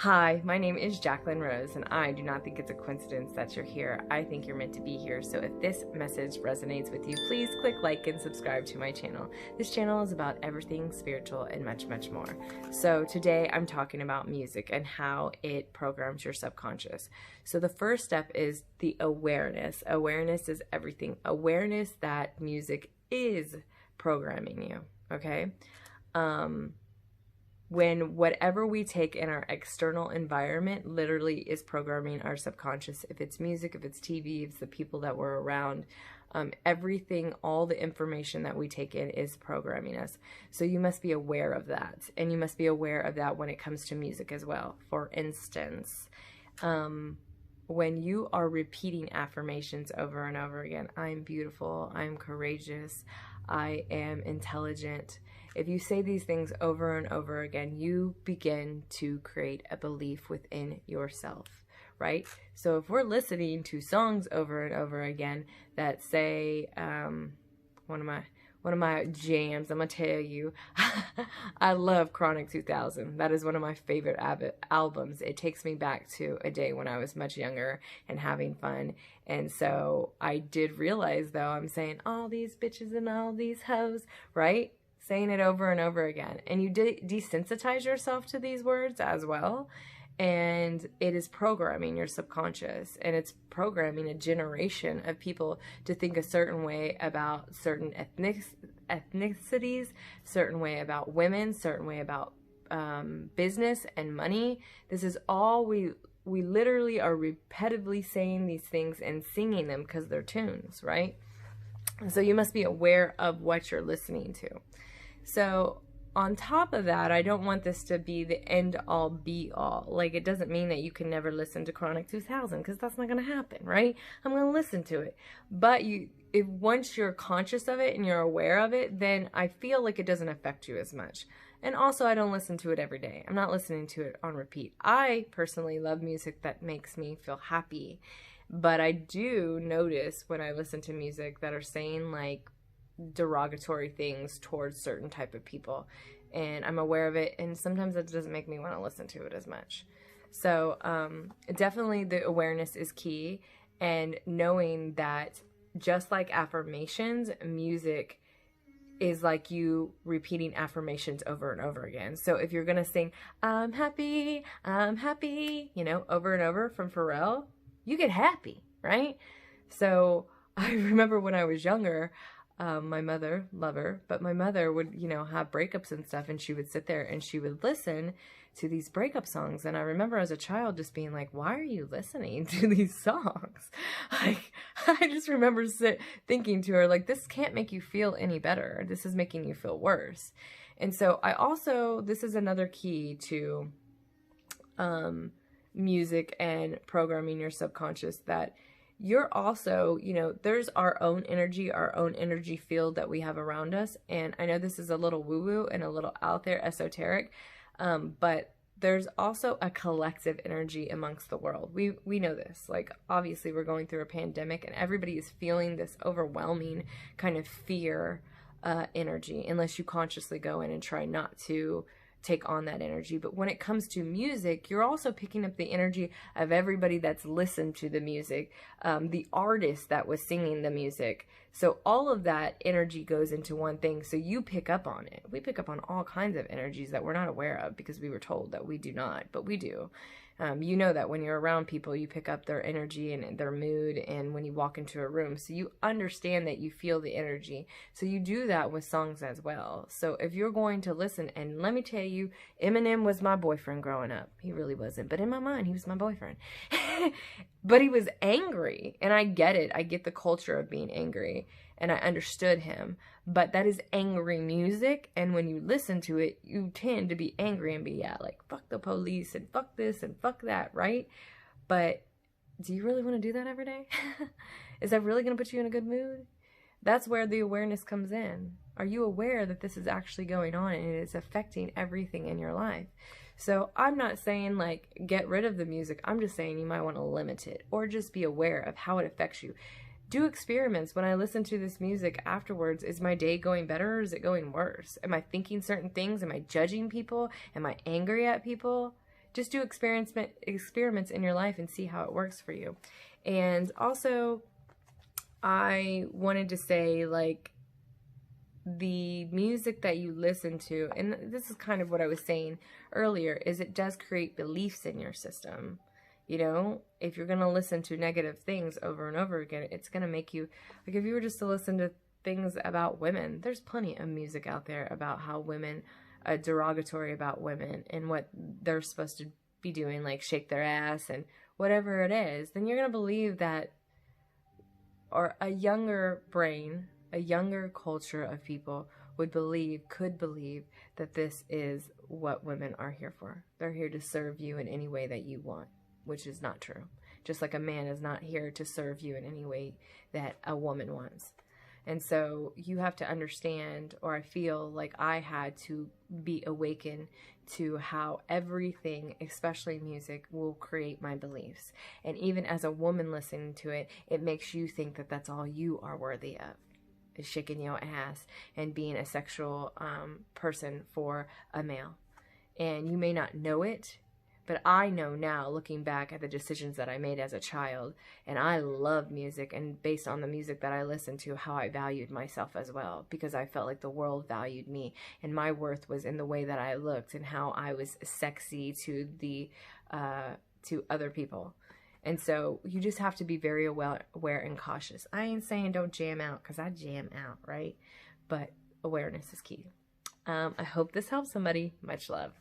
Hi, my name is Jacqueline Rose, and I do not think it's a coincidence that you're here. I think you're meant to be here. So if this message resonates with you, please click like and subscribe to my channel. This channel is about everything spiritual and much, much more. So today I'm talking about music and how it programs your subconscious. So the first step is the awareness. Awareness is everything. Awareness that music is programming you, okay? When whatever we take in our external environment literally is programming our subconscious. If it's music, if it's TV, if it's the people that we're around, everything, all the information that we take in is programming us. So you must be aware of that. And you must be aware of that when it comes to music as well. For instance, when you are repeating affirmations over and over again, I'm beautiful, I'm courageous, I am intelligent. If you say these things over and over again, you begin to create a belief within yourself, right? So if we're listening to songs over and over again that say, one of my jams, I'm gonna tell you, I love Chronic 2000. That is one of my favorite albums. It takes me back to a day when I was much younger and having fun. And so I did realize, though, I'm saying all these bitches and all these hoes, right? Saying it over and over again. And you desensitize yourself to these words as well. And it is programming your subconscious, and it's programming a generation of people to think a certain way about certain ethnicities, certain way about women, certain way about business and money. This is all we literally are repetitively saying these things and singing them because they're tunes, right? And so you must be aware of what you're listening to. So on top of that, I don't want this to be the end-all, be-all. Like, it doesn't mean that you can never listen to Chronic 2000, because that's not going to happen, right? I'm going to listen to it. But if once you're conscious of it and you're aware of it, then I feel like it doesn't affect you as much. And also, I don't listen to it every day. I'm not listening to it on repeat. I personally love music that makes me feel happy. But I do notice when I listen to music that are saying, like, derogatory things towards certain type of people, and I'm aware of it, and sometimes it doesn't make me want to listen to it as much. So definitely the awareness is key, and knowing that just like affirmations, music is like you repeating affirmations over and over again. So if you're gonna sing I'm happy, you know, over and over from Pharrell, you get happy, right? So I remember when I was younger, my mother, love her, but my mother would, you know, have breakups and stuff, and she would sit there and she would listen to these breakup songs. And I remember as a child just being like, why are you listening to these songs? Like, I just remember thinking to her, like, this can't make you feel any better. This is making you feel worse. And so this is another key to music and programming your subconscious, that you're also, you know, there's our own energy field that we have around us. And I know this is a little woo-woo and a little out there, esoteric, but there's also a collective energy amongst the world. We know this. Like, obviously, we're going through a pandemic, and everybody is feeling this overwhelming kind of fear energy, unless you consciously go in and try not to take on that energy. But when it comes to music, you're also picking up the energy of everybody that's listened to the music, the artist that was singing the music. So all of that energy goes into one thing. So you pick up on it. We pick up on all kinds of energies that we're not aware of because we were told that we do not, but we do. You know that when you're around people, you pick up their energy and their mood, and when you walk into a room, so you understand that you feel the energy. So you do that with songs as well. So if you're going to listen, and let me tell you, Eminem was my boyfriend growing up. He really wasn't, but in my mind, he was my boyfriend. But he was angry, and I get it. I get the culture of being angry, and I understood him. But that is angry music, and when you listen to it, you tend to be angry and be, like, fuck the police, and fuck this, and fuck that, right? But do you really want to do that every day? Is that really going to put you in a good mood? That's where the awareness comes in. Are you aware that this is actually going on, and it is affecting everything in your life? So I'm not saying, like, get rid of the music. I'm just saying you might want to limit it, or just be aware of how it affects you. Do experiments. When I listen to this music afterwards, is my day going better, or is it going worse? Am I thinking certain things? Am I judging people? Am I angry at people? just do experiments in your life and see how it works for you. And also, I wanted to say, like, the music that you listen to, and this is kind of what I was saying earlier, is it does create beliefs in your system. You know, if you're going to listen to negative things over and over again, it's going to make you, like, if you were just to listen to things about women, there's plenty of music out there about how women, derogatory about women and what they're supposed to be doing, like shake their ass and whatever it is, then you're going to believe that, or a younger brain, a younger culture of people could believe that this is what women are here for. They're here to serve you in any way that you want, which is not true. Just like a man is not here to serve you in any way that a woman wants. And so you have to understand, or I feel like I had to be awakened to how everything, especially music, will create my beliefs. And even as a woman listening to it, it makes you think that that's all you are worthy of, is shaking your ass and being a sexual person for a male. And you may not know it, but I know now, looking back at the decisions that I made as a child, and I love music, and based on the music that I listened to, how I valued myself as well, because I felt like the world valued me, and my worth was in the way that I looked and how I was sexy to other people. And so you just have to be very aware and cautious. I ain't saying don't jam out, because I jam out, right? But awareness is key. I hope this helps somebody. Much love.